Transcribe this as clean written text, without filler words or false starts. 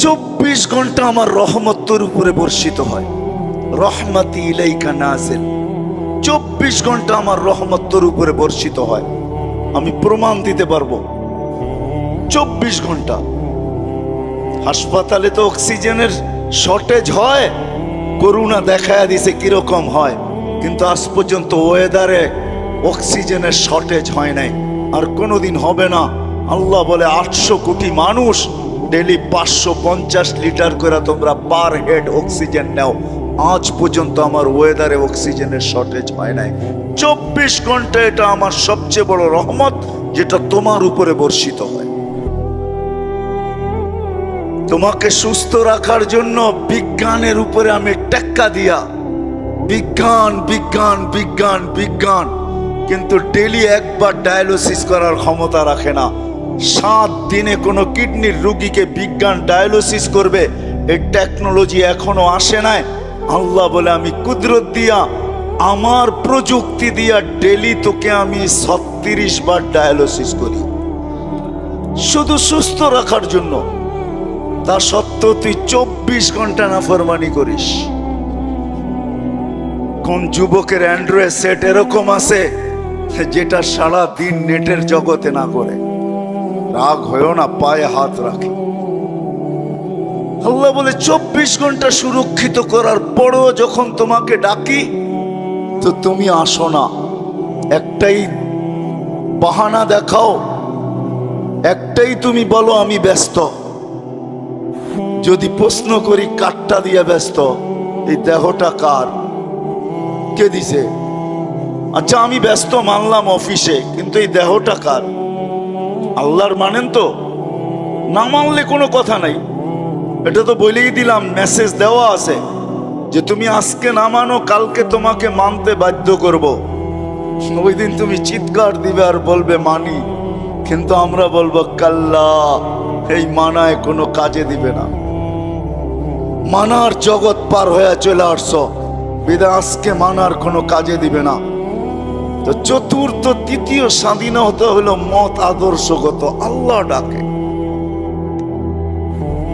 24 ঘন্টা আমার রহমত তোর উপরে বর্ষিত হয়। রহমতি ইলাইকা নাজিল। 24 ঘন্টা আমার রহমত তোর উপরে বর্ষিত হয়। আমি প্রমাণ দিতে পারবো। 24 ঘন্টা হাসপাতালে তো অক্সিজেনের শর্টেজ হয়, করোনা দেখায় দিছে কিরকম হয়, কিন্তু আজ পর্যন্ত ওয়েদারে অক্সিজেনের শর্টেজ হয় নাই, আর কোনোদিন হবে না। আল্লাহ বলে 800 কোটি মানুষ ডেলি 550 লিটার করে তোমরা পার হেড অক্সিজেন নাও। আজ পর্যন্ত আমার ওয়েদারে অক্সিজেনের শর্টেজ হয় নাই। 24 ঘন্টা এটা আমার সবচেয়ে বড় রহমত, যেটা তোমার উপরে বর্ষিত হয়। তোমাকে সুস্থ রাখার জন্য বিজ্ঞানের উপরে আমি টেক্কা দিয়া বিজ্ঞান বিজ্ঞান বিজ্ঞান বিজ্ঞান, কিন্তু ডেলি একবার ডায়ালিসিস করার ক্ষমতা রাখে না। 7 দিনে কোনো কিডনির রোগীকে বিজ্ঞান ডায়ালিসিস করবে, এই টেকনোলজি এখনো আসে নাই। আল্লাহ বলে আমি কুদরত দিয়া, আমার প্রযুক্তি দিয়া ডেলি তোকে আমি 36 বার ডায়ালিসিস করি, শুধু সুস্থ রাখার জন্য। তা সত্ত্বেও তুই 24 ঘন্টা নাফরমানি করিস। কোন যুবকের অ্যান্ড্রয়েড সেট এরকম আছে যেটা সারা দিন নেটের জগতে না করে? রাগ হয়েও না, পায়ে হাত রাখে। আল্লাহ বলে 24 ঘন্টা সুরক্ষিত করার পরেও যখন তোমাকে ডাকি তো তুমি আসো না। একটাই বাহানা দেখাও, একটাই তুমি বলো আমি ব্যস্ত। যদি প্রশ্ন করি কাঠটা দিয়ে ব্যস্ত, এই দেহটা কার, কে দিছে? আচ্ছা আমি ব্যস্ত মানলাম অফিসে, কিন্তু এই দেহটা কার? আল্লাহর মানেন তো? না মানলে কোনো কথা নাই। এটা তো বলেই দিলাম, মেসেজ দেওয়া আছে যে তুমি আজকে না মানো, কালকে তোমাকে মানতে বাধ্য করব। ওই দিন তুমি চিৎকার দিবে আর বলবে মানি, কিন্তু আমরা বলবো কাল্লা, এই মানায় কোনো কাজে দিবে না। মানার জগৎ পার হয়ে চলে আসছো, বিদা আজকে মানার কোনো কাজে দিবে না। তো চতুর্থ তৃতীয় স্বাধীনতা হলো মত আদর্শগত। আল্লাহ ডাকে।